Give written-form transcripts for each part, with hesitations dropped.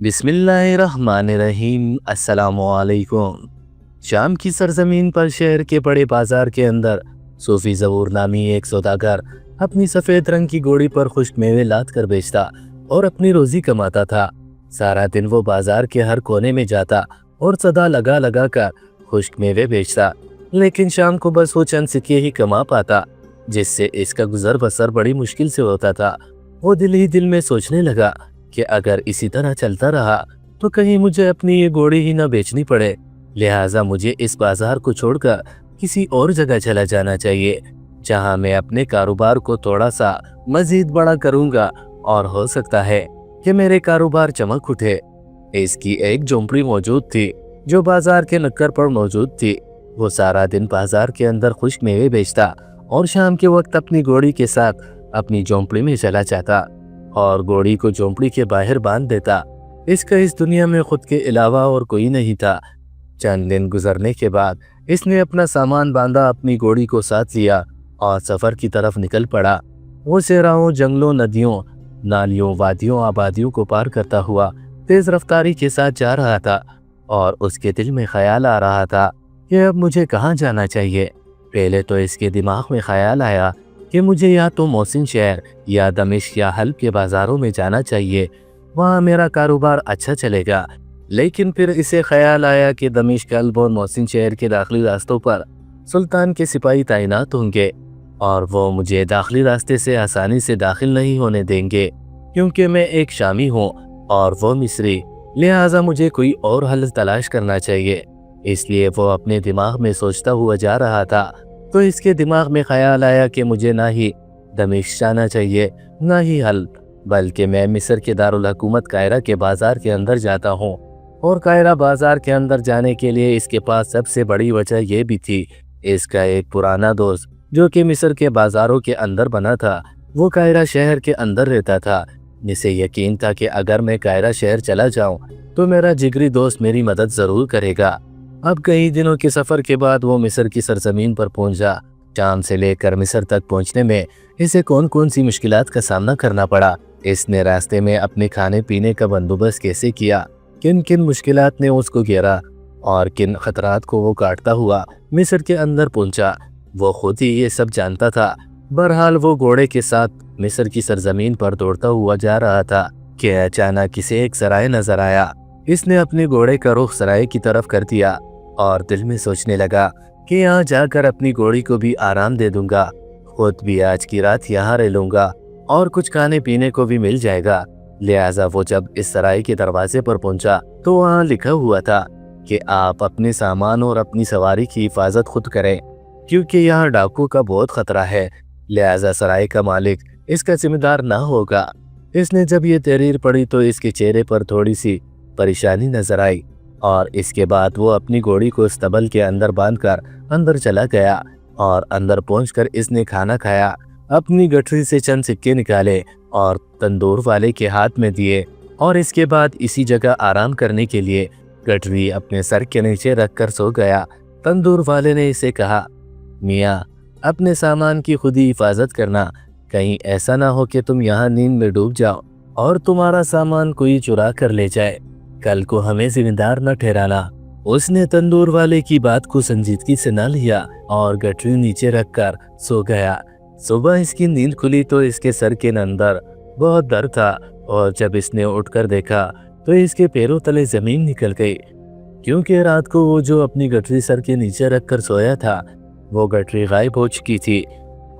बिस्मिल्लाहिर्रहमानिर्रहीम। अस्सलामुअलैकुम। शाम की सरजमीन पर शहर के बड़े बाजार के अंदर सूफी ज़बूर नामी एक सौदागर अपनी सफ़ेद रंग की घोड़ी पर खुश्क मेवे लाद कर बेचता और अपनी रोज़ी कमाता था। सारा दिन वो बाजार के हर कोने में जाता और सदा लगा लगा कर खुश्क मेवे बेचता, लेकिन शाम को बस वो चंद सिक्के ही कमा पाता, जिससे इसका गुजर बसर बड़ी मुश्किल से होता था। वो दिल ही दिल में सोचने लगा कि अगर इसी तरह चलता रहा तो कहीं मुझे अपनी ये घोड़ी ही न बेचनी पड़े। लिहाजा मुझे इस बाजार को छोड़कर किसी और जगह चला जाना चाहिए, जहां मैं अपने कारोबार को थोड़ा सा मजीद बड़ा करूंगा और हो सकता है कि मेरे कारोबार चमक उठे। इसकी एक झोंपड़ी मौजूद थी जो बाजार के नुक्कड़ पर मौजूद थी। वो सारा दिन बाजार के अंदर खुश्क मेवे बेचता और शाम के वक्त अपनी घोड़ी के साथ अपनी झोंपड़ी में चला जाता और घोड़ी को झोंपड़ी के बाहर बांध देता। इसका इस दुनिया में खुद के अलावा और कोई नहीं था। चंद दिन गुजरने के बाद इसने अपना सामान बांधा, अपनी घोड़ी को साथ लिया और सफ़र की तरफ निकल पड़ा। वो सहराओं, जंगलों, नदियों, नालियों, वादियों, आबादियों को पार करता हुआ तेज़ रफ्तारी के साथ जा रहा था और उसके दिल में ख्याल आ रहा था कि अब मुझे कहाँ जाना चाहिए। पहले तो इसके दिमाग में ख्याल आया कि मुझे या तो मोहसिन शहर या दमिश्क या हल्ब के बाज़ारों में जाना चाहिए, वहाँ मेरा कारोबार अच्छा चलेगा। लेकिन फिर इसे ख्याल आया कि दमिश्क, हल्ब और मोहसिन शहर के दाखिली रास्तों पर सुल्तान के सिपाही तैनात होंगे और वो मुझे दाखिली रास्ते से आसानी से दाखिल नहीं होने देंगे, क्योंकि मैं एक शामी हूँ और वो मिस्री। लिहाजा मुझे कोई और हल तलाश करना चाहिए। इसलिए वो अपने दिमाग में सोचता हुआ जा रहा था तो इसके दिमाग में ख्याल आया कि मुझे ना ही दमिश्क जाना चाहिए ना ही हल्ब, बल्कि मैं मिस्र के दारुल हुकूमत कायरा के बाज़ार के अंदर जाता हूँ। और कायरा बाज़ार के अंदर जाने के लिए इसके पास सबसे बड़ी वजह यह भी थी, इसका एक पुराना दोस्त जो कि मिस्र के बाज़ारों के अंदर बना था, वो कायरा शहर के अंदर रहता था। जिसे यकीन था कि अगर मैं कायरा शहर चला जाऊँ तो मेरा जिगरी दोस्त मेरी मदद ज़रूर करेगा। अब कई दिनों के सफ़र के बाद वो मिस्र की सरजमीन पर पहुंचा। शाम से लेकर मिस्र तक पहुंचने में इसे कौन कौन सी मुश्किलात का सामना करना पड़ा, इसने रास्ते में अपने खाने पीने का बंदोबस्त कैसे किया, किन किन मुश्किलात ने उसको घेरा और किन खतरात को वो काटता हुआ मिस्र के अंदर पहुंचा, वो खुद ही ये सब जानता था। बहरहाल वो घोड़े के साथ मिस्र की सरजमीन पर दौड़ता हुआ जा रहा था कि अचानक इसे एक सराय नजर आया। इसने अपने घोड़े का रुख सराय की तरफ कर दिया और दिल में सोचने लगा कि यहाँ जाकर अपनी घोड़ी को भी आराम दे दूंगा, खुद भी आज की रात यहाँ रह लूंगा और कुछ खाने पीने को भी मिल जाएगा। लिहाजा वो जब इस सराय के दरवाजे पर पहुंचा तो वहाँ लिखा हुआ था कि आप अपने सामान और अपनी सवारी की हिफाजत खुद करें, क्योंकि यहाँ डाकू का बहुत खतरा है। लिहाजा सराय का मालिक इसका जिम्मेदार ना होगा। इसने जब ये तहरीर पढ़ी तो इसके चेहरे पर थोड़ी सी परेशानी नजर आई और इसके बाद वो अपनी घोड़ी को स्तबल के अंदर बांधकर अंदर चला गया और अंदर पहुंचकर इसने खाना खाया। अपनी गठरी से चंद सिक्के निकाले और तंदूर वाले के हाथ में दिए और इसके बाद इसी जगह आराम करने के लिए गठरी अपने सर के नीचे रखकर सो गया। तंदूर वाले ने इसे कहा, मियाँ, अपने सामान की खुद ही हिफाजत करना, कहीं ऐसा ना हो कि तुम यहाँ नींद में डूब जाओ और तुम्हारा सामान कोई चुरा कर ले जाए। कल को हमें जिम्मेदार न ठहराना। उसने तंदूर वाले की बात को संजीदगी से न लिया और गठरी नीचे रखकर सो गया। सुबह इसकी नींद खुली तो इसके सर के अंदर बहुत दर्द था और जब इसने उठकर देखा तो इसके पैरों तले जमीन निकल गई, क्योंकि रात को वो जो अपनी गठरी सर के नीचे रखकर सोया था वो गठरी गायब हो चुकी थी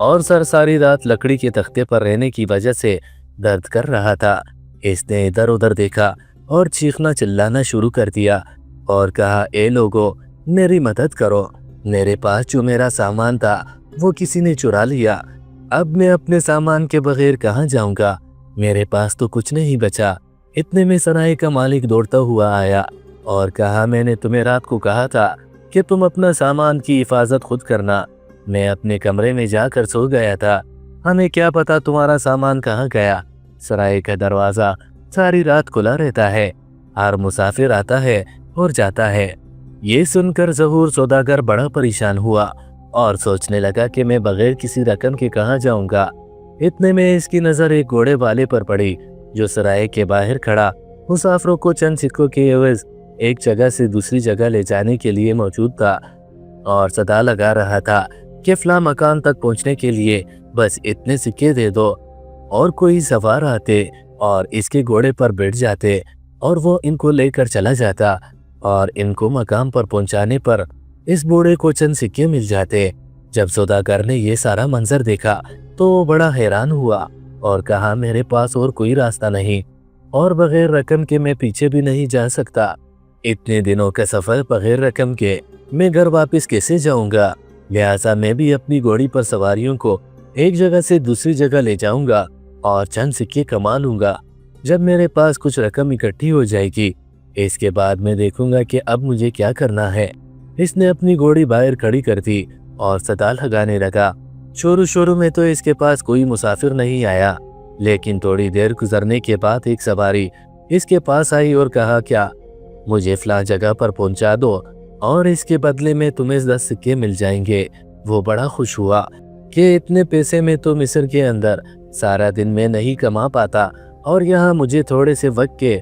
और सर सारी रात लकड़ी के तख्ते पर रहने की वजह से दर्द कर रहा था। इसने इधर उधर देखा और चीखना चिल्लाना शुरू कर दिया और कहा, ए लोगो, मेरी मदद करो, मेरे पास जो मेरा सामान था वो किसी ने चुरा लिया। अब मैं अपने सामान के बगैर कहाँ जाऊंगा, मेरे पास तो कुछ नहीं बचा। इतने में सराय का मालिक दौड़ता हुआ आया और कहा, मैंने तुम्हें रात को कहा था कि तुम अपना सामान की हिफाजत खुद करना। मैं अपने कमरे में जाकर सो गया था, हमें क्या पता तुम्हारा सामान कहाँ गया। सराय का दरवाज़ा सारी रात खुला रहता है, हर मुसाफिर आता है और जाता है। ये सुनकर ज़हूर सौदागर बड़ा परेशान हुआ और सोचने लगा कि मैं बगैर किसी रकम के कहाँ जाऊंगा। इतने में इसकी नज़र एक घोड़े वाले पर पड़ी जो सराय के बाहर खड़ा मुसाफिरों को चंद सिक्कों के एवज एक जगह से दूसरी जगह ले जाने के लिए मौजूद था और सदा लगा रहा था कि फला मकान तक पहुंचने के लिए बस इतने सिक्के दे दो। और कोई सवार आते और इसके घोड़े पर बैठ जाते और वो इनको लेकर चला जाता और इनको मकाम पर पहुंचाने पर इस बूढ़े को चंद सिक्के मिल जाते। जब सौदागर ने ये सारा मंजर देखा तो वो बड़ा हैरान हुआ और कहा, मेरे पास और कोई रास्ता नहीं और बगैर रकम के मैं पीछे भी नहीं जा सकता। इतने दिनों का सफ़र बगैर रकम के मैं घर वापस कैसे जाऊंगा? लिहाजा मैं भी अपनी घोड़ी पर सवारियों को एक जगह से दूसरी जगह ले जाऊंगा और चंद सिक्के कमा लूंगा। जब मेरे पास कुछ रकम इकट्ठी हो जाएगी इसके बाद मैं देखूंगा कि अब मुझे क्या करना है। इसने अपनी घोड़ी बाहर खड़ी कर दी और सदा लगाने लगा। शुरू में तो इसके पास कोई मुसाफिर नहीं आया, लेकिन थोड़ी देर गुजरने के बाद एक सवारी इसके पास आई और कहा, क्या मुझे फलां जगह पर पहुंचा दो और इसके बदले में तुम्हें 10 सिक्के मिल जाएंगे। वो बड़ा खुश हुआ कि इतने पैसे में तो मिस्र के अंदर सारा दिन में नहीं कमा पाता और यहाँ मुझे थोड़े से वक्त के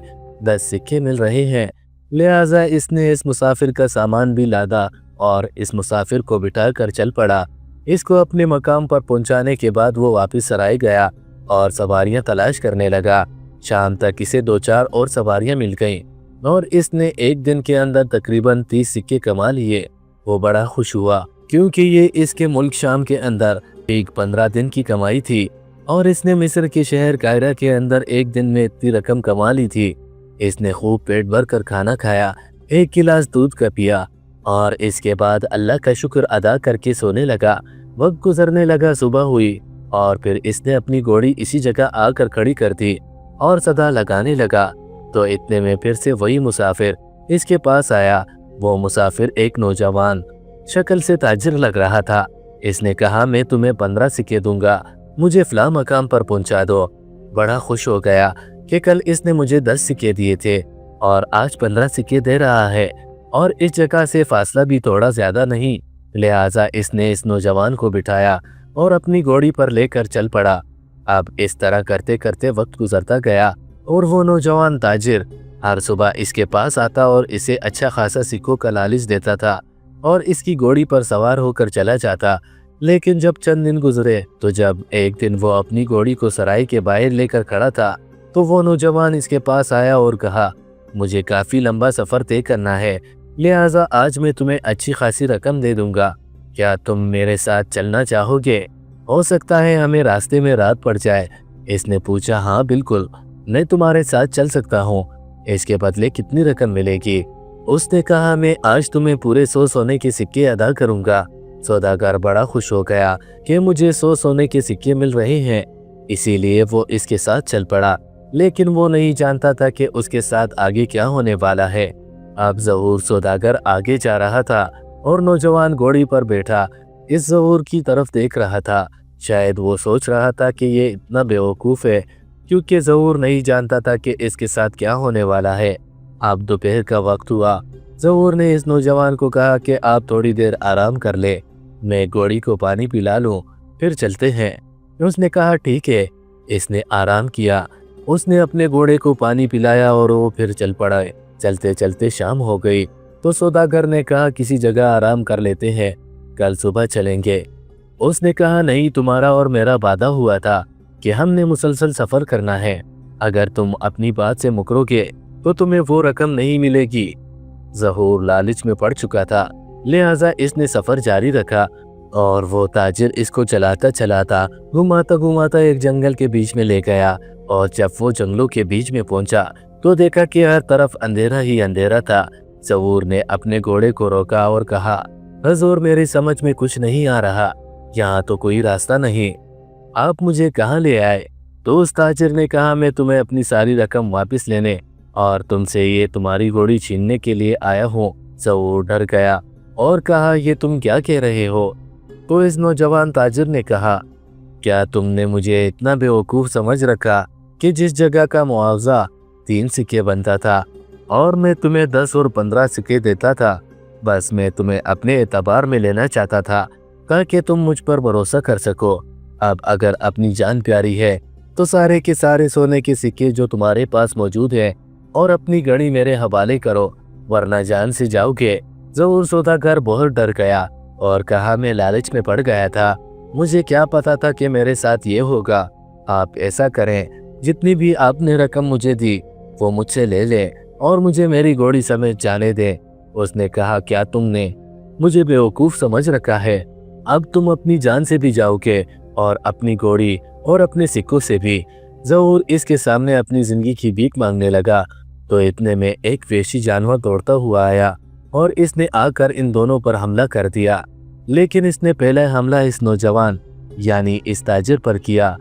10 सिक्के मिल रहे हैं। लिहाजा इसने इस मुसाफिर का सामान भी लादा और इस मुसाफिर को बिठा कर चल पड़ा। इसको अपने मकाम पर पहुंचाने के बाद वो वापस सराय गया और सवारियां तलाश करने लगा। शाम तक इसे 2-4 और सवारियां मिल गईं और इसने एक दिन के अंदर तकरीबन 30 सिक्के कमा लिए। वो बड़ा खुश हुआ क्योंकि ये इसके मुल्क शाम के अंदर एक 15 दिन की कमाई थी और इसने मिस्र के शहर कायरा के अंदर एक दिन में इतनी रकम कमा ली थी। इसने खूब पेट भर कर खाना खाया, 1 गिलास दूध का पिया और इसके बाद अल्लाह का शुक्र अदा करके सोने लगा। वक्त गुजरने लगा, सुबह हुई और फिर इसने अपनी घोड़ी इसी जगह आकर खड़ी कर दी और सदा लगाने लगा। तो इतने में फिर से वही मुसाफिर इसके पास आया। वो मुसाफिर एक नौजवान शक्ल से ताजिर लग रहा था। इसने कहा, मैं तुम्हें 15 सिक्के दूंगा, मुझे फला मकाम पर पहुंचा दो। बड़ा खुश हो गया कि कल इसने मुझे 10 सिक्के दिए थे और आज 15 सिक्के दे रहा है और इस जगह से फासला भी थोड़ा ज्यादा नहीं। लिहाजा इसने इस नौजवान को बिठाया और अपनी घोड़ी पर लेकर चल पड़ा। अब इस तरह करते करते वक्त गुजरता गया और वो नौजवान ताजिर हर सुबह इसके पास आता और इसे अच्छा खासा सिक्कों का लालच देता था और इसकी घोड़ी पर सवार होकर चला जाता। लेकिन जब चंद दिन गुजरे तो जब एक दिन वो अपनी घोड़ी को सराय के बाहर लेकर खड़ा था तो वो नौजवान इसके पास आया और कहा, मुझे काफ़ी लंबा सफ़र तय करना है, लिहाजा आज मैं तुम्हें अच्छी खासी रकम दे दूंगा। क्या तुम मेरे साथ चलना चाहोगे? हो सकता है हमें रास्ते में रात पड़ जाए। इसने पूछा, हाँ बिल्कुल, मैं तुम्हारे साथ चल सकता हूँ। इसके बदले कितनी रकम मिलेगी? उसने कहा, मैं आज तुम्हें पूरे 100 सोने के सिक्के अदा करूंगा। सौदागर बड़ा खुश हो गया कि मुझे 100 सोने के सिक्के मिल रहे हैं, इसीलिए वो इसके साथ चल पड़ा। लेकिन वो नहीं जानता था कि उसके साथ आगे क्या होने वाला है। अब ज़हूर सौदागर आगे जा रहा था और नौजवान घोड़ी पर बैठा इस ज़हूर की तरफ देख रहा था। शायद वो सोच रहा था कि ये इतना बेवकूफ़ है, क्योंकि ज़हूर नहीं जानता था कि इसके साथ क्या होने वाला है। अब दोपहर का वक्त हुआ। ज़हूर ने इस नौजवान को कहा कि आप थोड़ी देर आराम कर ले, मैं घोड़ी को पानी पिला लूँ, फिर चलते हैं। उसने कहा, ठीक है। इसने आराम किया, उसने अपने घोड़े को पानी पिलाया और वो फिर चल पड़ा। चलते चलते शाम हो गई तो सौदागर ने कहा, किसी जगह आराम कर लेते हैं, कल सुबह चलेंगे। उसने कहा, नहीं, तुम्हारा और मेरा वादा हुआ था कि हमने मुसलसल सफ़र करना है। अगर तुम अपनी बात से मुकरोगे तो तुम्हें वो रकम नहीं मिलेगी। ज़हूर लालच में पड़ चुका था, लिहाजा इसने सफ़र जारी रखा और वो ताजिर इसको चलाता चलाता घुमाता घुमाता एक जंगल के बीच में ले गया। और जब वो जंगलों के बीच में पहुंचा तो देखा कि हर तरफ अंधेरा ही अंधेरा था। ज़हूर ने अपने घोड़े को रोका और कहा, हुज़ूर, मेरी समझ में कुछ नहीं आ रहा, यहाँ तो कोई रास्ता नहीं, आप मुझे कहाँ ले आए? तो उस ताजिर ने कहा, मैं तुम्हें अपनी सारी रकम वापस लेने और तुमसे ये तुम्हारी घोड़ी छीनने के लिए आया हूँ। ज़हूर डर गया और कहा, ये तुम क्या कह रहे हो? तो इस नौजवान ताजिर ने कहा, क्या तुमने मुझे इतना बेवकूफ़ समझ रखा कि जिस जगह का मुआवजा 3 सिक्के बनता था और मैं तुम्हें 10 और 15 सिक्के देता था, बस मैं तुम्हें अपने एतबार में लेना चाहता था ताकि तुम मुझ पर भरोसा कर सको। अब अगर अपनी जान प्यारी है तो सारे के सारे सोने के सिक्के जो तुम्हारे पास मौजूद हैं اور اپنی گھڑی میرے حوالے کرو ورنہ جان سے جاؤ گے۔ ظہور سوداگر بہت ڈر گیا اور کہا میں لالچ میں پڑ گیا تھا، مجھے کیا پتا تھا کہ میرے ساتھ یہ ہوگا۔ آپ ایسا کریں، جتنی بھی آپ نے رقم مجھے دی وہ مجھ سے لے لیں اور مجھے میری گھوڑی سمیت جانے دیں۔ اس نے کہا کیا تم نے مجھے بیوقوف سمجھ رکھا ہے؟ اب تم اپنی جان سے بھی جاؤ گے اور اپنی گھوڑی اور اپنے سکوں سے بھی۔ ظہور اس کے سامنے اپنی زندگی کی بھیک مانگنے لگا تو اتنے میں ایک وحشی جانور دوڑتا ہوا آیا اور اس نے آ کر ان دونوں پر حملہ کر دیا، لیکن اس نے پہلا حملہ اس نوجوان یعنی اس تاجر پر کیا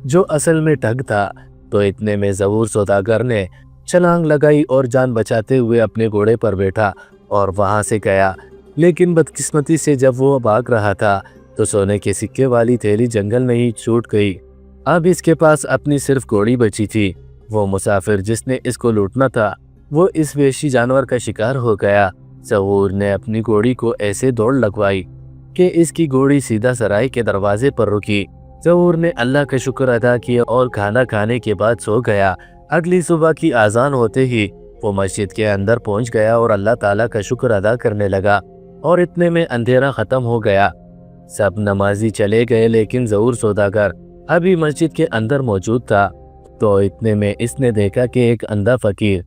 جو اصل میں ٹھگ تھا۔ تو اتنے میں ظہور سوداگر نے چھلانگ لگائی اور جان بچاتے ہوئے اپنے گھوڑے پر بیٹھا اور وہاں سے گیا، لیکن بدقسمتی سے جب وہ بھاگ رہا تھا تو سونے کے سکے والی تھیلی جنگل میں ہی چھوٹ گئی۔ اب اس کے پاس اپنی صرف گھوڑی بچی تھی۔ وہ مسافر جس نے اس کو لوٹنا تھا وہ اس وحشی جانور کا شکار ہو گیا۔ ظہور نے اپنی گھوڑی کو ایسے دوڑ لگوائی کہ اس کی گھوڑی سیدھا سرائے کے دروازے پر رکی۔ ظہور نے اللہ کا شکر ادا کیا اور کھانا کھانے کے بعد سو گیا۔ اگلی صبح کی اذان ہوتے ہی وہ مسجد کے اندر پہنچ گیا اور اللہ تعالیٰ کا شکر ادا کرنے لگا، اور اتنے میں اندھیرا ختم ہو گیا۔ سب نمازی چلے گئے لیکن ظہور سوداگر ابھی مسجد کے اندر موجود تھا۔ تو اتنے میں اس نے دیکھا کہ ایک اندھا فقیر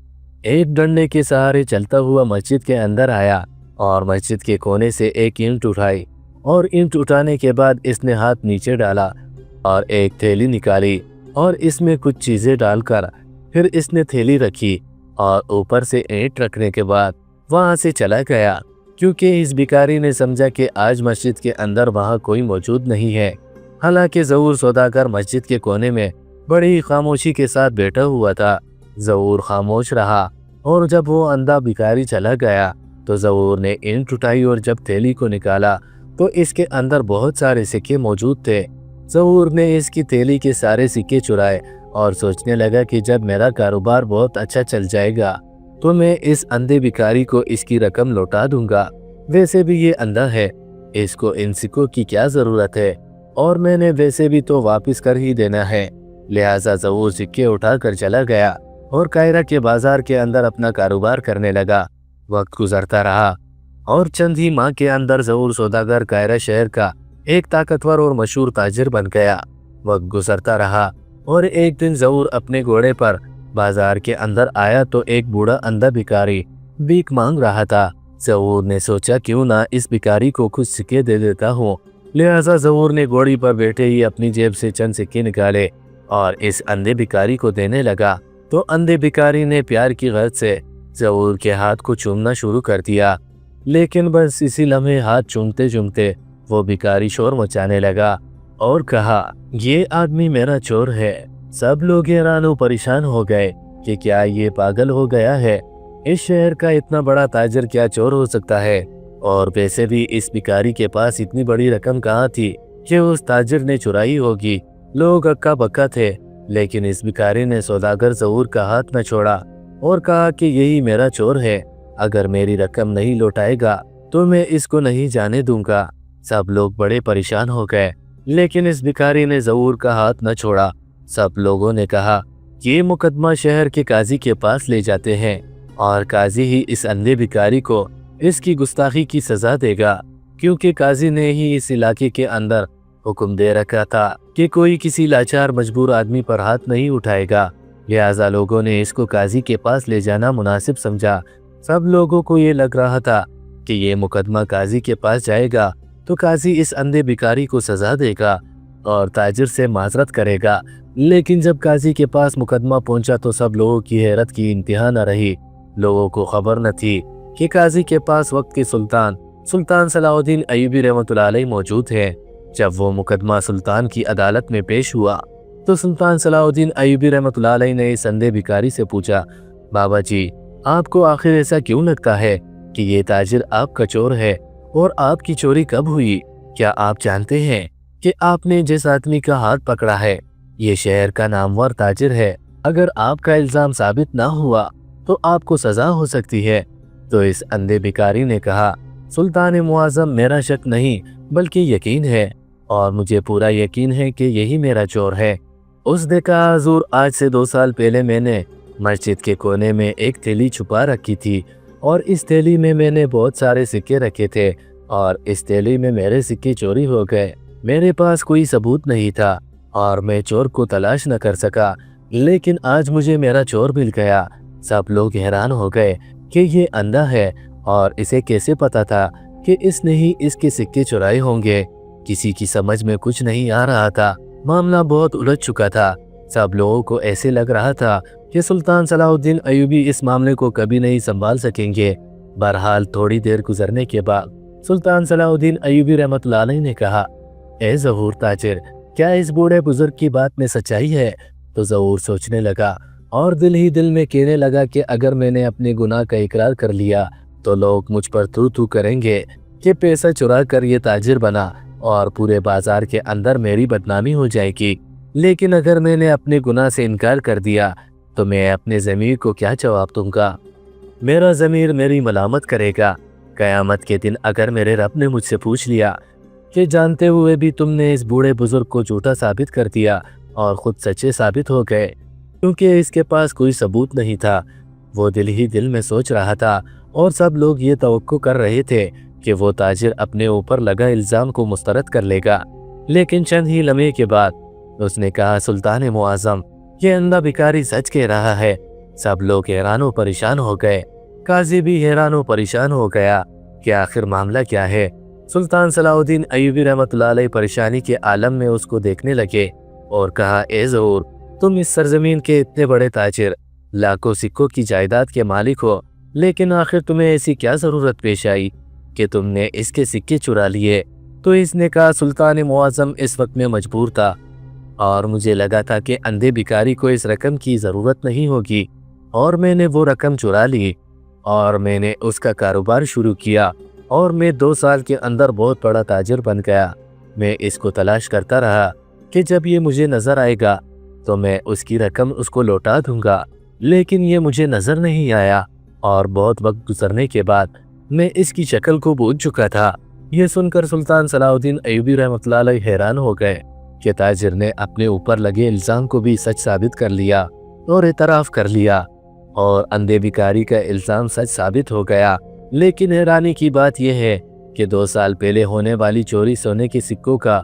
ایک ڈنڈے کے سہارے چلتا ہوا مسجد کے اندر آیا اور مسجد کے کونے سے ایک اینٹ اٹھائی، اور اینٹ اٹھانے کے بعد اس نے ہاتھ نیچے ڈالا اور ایک تھیلی نکالی اور اس میں کچھ چیزیں ڈال کر پھر اس نے تھیلی رکھی اور اوپر سے اینٹ رکھنے کے بعد وہاں سے چلا گیا، کیونکہ اس بھکاری نے سمجھا کہ آج مسجد کے اندر وہاں کوئی موجود نہیں ہے۔ حالانکہ ظہور سوداگر مسجد کے کونے میں بڑی خاموشی کے ساتھ بیٹھا ہوا تھا۔ ظہور خاموش رہا اور جب وہ اندھا بھکاری چلا گیا تو ظہور نے اینٹ اٹھائی اور جب تھیلی کو نکالا تو اس کے اندر بہت سارے سکے موجود تھے۔ ظہور نے اس کی تھیلی کے سارے سکے چرائے اور سوچنے لگا کہ جب میرا کاروبار بہت اچھا چل جائے گا تو میں اس اندھے بھکاری کو اس کی رقم لوٹا دوں گا۔ ویسے بھی یہ اندھا ہے، اس کو ان سکوں کی کیا ضرورت ہے، اور میں نے ویسے بھی تو واپس کر ہی دینا ہے۔ لہٰذا ظہور سکے اٹھا کر چلا گیا اور قاہرہ کے بازار کے اندر اپنا کاروبار کرنے لگا۔ وقت گزرتا رہا اور چند ہی ماہ کے اندر ظہور سوداگر قاہرہ شہر کا ایک طاقتور اور مشہور تاجر بن گیا۔ وقت گزرتا رہا اور ایک دن ظہور اپنے گھوڑے پر بازار کے اندر آیا تو ایک بوڑھا اندھا بھکاری بھیک مانگ رہا تھا۔ ظہور نے سوچا کیوں نہ اس بھکاری کو کچھ سکے دے دیتا ہوں۔ لہٰذا ظہور نے گھوڑی پر بیٹھے ہی اپنی جیب سے چند سکے نکالے اور اس اندھے بھکاری کو دینے لگا، تو اندھے بھکاری نے پیار کی غرض سے ظہور کے ہاتھ کو چومنا شروع کر دیا، لیکن بس اسی لمحے ہاتھ چومتے چومتے وہ بھکاری شور مچانے لگا اور کہا یہ آدمی میرا چور ہے۔ سب لوگ حیران و پریشان ہو گئے کہ کیا یہ پاگل ہو گیا ہے، اس شہر کا اتنا بڑا تاجر کیا چور ہو سکتا ہے، اور ویسے بھی اس بھکاری کے پاس اتنی بڑی رقم کہاں تھی کہ اس تاجر نے چرائی ہوگی۔ لوگ اکا بکا تھے، لیکن اس بھکاری نے سوداگر ظہور کا ہاتھ نہ چھوڑا اور کہا کہ یہی میرا چور ہے، اگر میری رقم نہیں لوٹائے گا تو میں اس کو نہیں جانے دوں گا۔ سب لوگ بڑے پریشان ہو گئے، لیکن اس بھکاری نے ظہور کا ہاتھ نہ چھوڑا۔ سب لوگوں نے کہا یہ مقدمہ شہر کے قاضی کے پاس لے جاتے ہیں، اور قاضی ہی اس اندھے بھکاری کو اس کی گستاخی کی سزا دے گا، کیونکہ قاضی نے ہی اس علاقے کے اندر حکم دے رکھا تھا کہ کوئی کسی لاچار مجبور آدمی پر ہاتھ نہیں اٹھائے گا۔ لہٰذا لوگوں نے اس کو قاضی کے پاس لے جانا مناسب سمجھا۔ سب لوگوں کو یہ لگ رہا تھا کہ یہ مقدمہ قاضی کے پاس جائے گا تو قاضی اس اندھے بھکاری کو سزا دے گا اور تاجر سے معذرت کرے گا، لیکن جب قاضی کے پاس مقدمہ پہنچا تو سب لوگوں کی حیرت کی انتہا نہ رہی۔ لوگوں کو خبر نہ تھی کہ قاضی کے پاس وقت کے سلطان صلاح الدین ایوبی رحمۃ اللہ علیہ موجود ہے۔ جب وہ مقدمہ سلطان کی عدالت میں پیش ہوا تو سلطان صلاح الدین ایوبی رحمۃ اللہ علیہ نے اس اندھے بھکاری سے پوچھا بابا جی، آپ کو آخر ایسا کیوں لگتا ہے کہ یہ تاجر آپ کا چور ہے، اور آپ کی چوری کب ہوئی؟ کیا آپ جانتے ہیں کہ آپ نے جس آدمی کا ہاتھ پکڑا ہے یہ شہر کا نامور تاجر ہے؟ اگر آپ کا الزام ثابت نہ ہوا تو آپ کو سزا ہو سکتی ہے۔ تو اس اندھے بھکاری نے کہا سلطان معظم، میرا شک نہیں بلکہ یقین ہے، اور مجھے پورا یقین ہے کہ یہی میرا چور ہے۔ اس نے کہا حضور، آج سے 2 سال پہلے میں نے मस्जिद के कोने में एक थैली छुपा रखी थी और इस थैली में मैंने बहुत सारे सिक्के रखे थे और इस थैली में मेरे सिक्के चोरी हो गए। मेरे पास कोई सबूत नहीं था और मैं चोर को तलाश न कर सका, लेकिन आज मुझे मेरा चोर मिल गया। सब लोग हैरान हो गए कि ये अंधा है और इसे कैसे पता था कि इसने ही इसके सिक्के चुराए होंगे। किसी की समझ में कुछ नहीं आ रहा था। मामला बहुत उलझ चुका था। सब लोगों को ऐसे लग रहा था कि सुल्तान सलाहुद्दीन अय्यूबी इस मामले को कभी नहीं संभाल सकेंगे। बहरहाल थोड़ी देर गुजरने के बाद सुल्तान सलाहुद्दीन अय्यूबी रहमतुल्लाह अलैह ने कहा, ए ज़हूर ताजिर, क्या इस बूढ़े बुजुर्ग की बात में सच्चाई है? तो ज़हूर सोचने लगा और दिल ही दिल में कहने लगा कि अगर मैंने अपने गुनाह का इकरार कर लिया तो लोग मुझ पर थू थू करेंगे कि पैसा चुरा कर ये ताजिर बना और पूरे बाजार के अंदर मेरी बदनामी हो जाएगी। लेकिन अगर मैंने अपने गुनाह से इनकार कर दिया तो मैं अपने ज़मीर को क्या जवाब दूंगा? मेरा ज़मीर मेरी मलामत करेगा। क़यामत के दिन अगर मेरे रब ने मुझसे पूछ लिया कि जानते हुए भी तुमने इस बूढ़े बुजुर्ग को झूठा साबित कर दिया और ख़ुद सच्चे साबित हो गए, क्योंकि इसके पास कोई सबूत नहीं था। वो दिल ही दिल में सोच रहा था और सब लोग ये तवक्को कर रहे थे कि वो ताजिर अपने ऊपर लगा इल्ज़ाम को मुस्तरद कर लेगा। लेकिन चंद ही लम्हे के बाद उसने कहा, सुल्तान मुआज़म, ये अंधा भिखारी सच कह रहा है। सब लोग हैरान व परेशान हो गए। काजी भी हैरान व परेशान हो गया कि आखिर मामला क्या है। सुल्तान सलाहुद्दीन अय्यूबी रहमतुल्लाह अलैह परेशानी के आलम में उसको देखने लगे और कहा, ए ज़हूर, तुम इस सरजमीन के इतने बड़े ताजिर, लाखों सिक्कों की जायदाद के मालिक हो, लेकिन आखिर तुम्हें ऐसी क्या ज़रूरत पेश आई कि तुमने इसके सिक्के चुरा लिए? तो इसने कहा, सुल्तान मुआज़म, इस वक्त मैं मजबूर था और मुझे लगा था कि अंधे भिखारी को इस रकम की ज़रूरत नहीं होगी और मैंने वो रकम चुरा ली और मैंने उसका कारोबार शुरू किया और मैं 2 साल के अंदर बहुत बड़ा ताजिर बन गया। मैं इसको तलाश करता रहा कि जब ये मुझे नज़र आएगा तो मैं उसकी रकम उसको लौटा दूंगा, लेकिन ये मुझे नज़र नहीं आया और बहुत वक्त गुजरने के बाद मैं इसकी शक्ल को भूल चुका था। ये सुनकर सुल्तान सलाहुद्दीन अय्यूबी रहमतुल्लाह अलैह हैरान हो गए कि ताजिर ने अपने ऊपर लगे इल्ज़ाम को भी सच साबित कर लिया और एतराफ़ कर लिया और अंधे भिखारी का इल्ज़ाम सच साबित हो गया। लेकिन हैरानी की बात यह है कि 2 साल पहले होने वाली चोरी सोने के सिक्कों का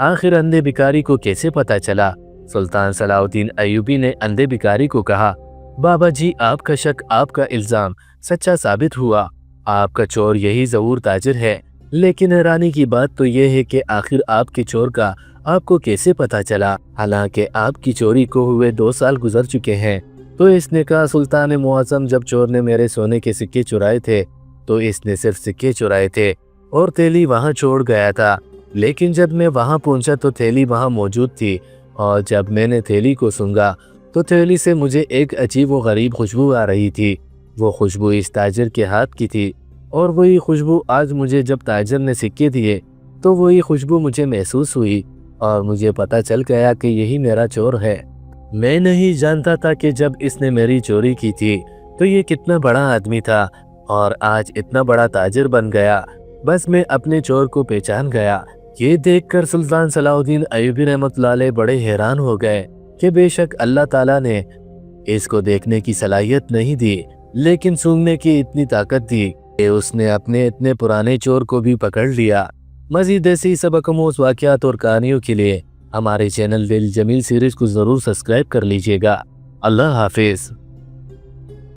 आखिर अंधे भिखारी को कैसे पता चला? सुल्तान सलाहुद्दीन अय्यूबी ने अंधे भिखारी को कहा, बाबा जी, आपका शक, आपका इल्ज़ाम सच्चा साबित हुआ। आपका चोर यही ज़हूर ताजिर है। लेकिन हैरानी की बात तो यह है कि आखिर आपके चोर का आपको कैसे पता चला, हालांकि आपकी चोरी को हुए 2 साल गुजर चुके हैं? तो इसने कहा, सुल्तान मुआज़म, जब चोर ने मेरे सोने के सिक्के चुराए थे तो इसने सिर्फ सिक्के चुराए थे और थैली वहाँ छोड़ गया था। लेकिन जब मैं वहाँ पहुँचा तो थैली वहाँ मौजूद थी और जब मैंने थैली को सूंघा तो थैली से मुझे एक अजीब व गरीब खुशबू आ रही थी। वो खुशबू इस ताजिर के हाथ की थी और वही खुशबू आज मुझे जब ताजिर ने सिक्के दिए तो वही खुशबू मुझे महसूस हुई और मुझे पता चल गया कि यही मेरा चोर है। मैं नहीं जानता था कि जब इसने मेरी चोरी की थी तो ये कितना बड़ा आदमी था और आज इतना बड़ा ताजिर बन गया। बस मैं अपने चोर को पहचान गया। ये देखकर सुल्तान सलाहुद्दीन अय्यूबी रहमतुल्लाह अलैह बड़े हैरान हो गए कि बेशक अल्लाह ताला ने इसको देखने की सलाहियत नहीं दी, लेकिन सूंघने की इतनी ताकत दी कि उसने अपने इतने पुराने चोर को भी पकड़ लिया। मज़ीद ऐसी सबकआमूज़ वाक़यात और कहानियों के लिए हमारे चैनल दिल जमील सीरीज़ को ज़रूर सब्सक्राइब कर लीजिएगा। अल्लाह हाफिज़।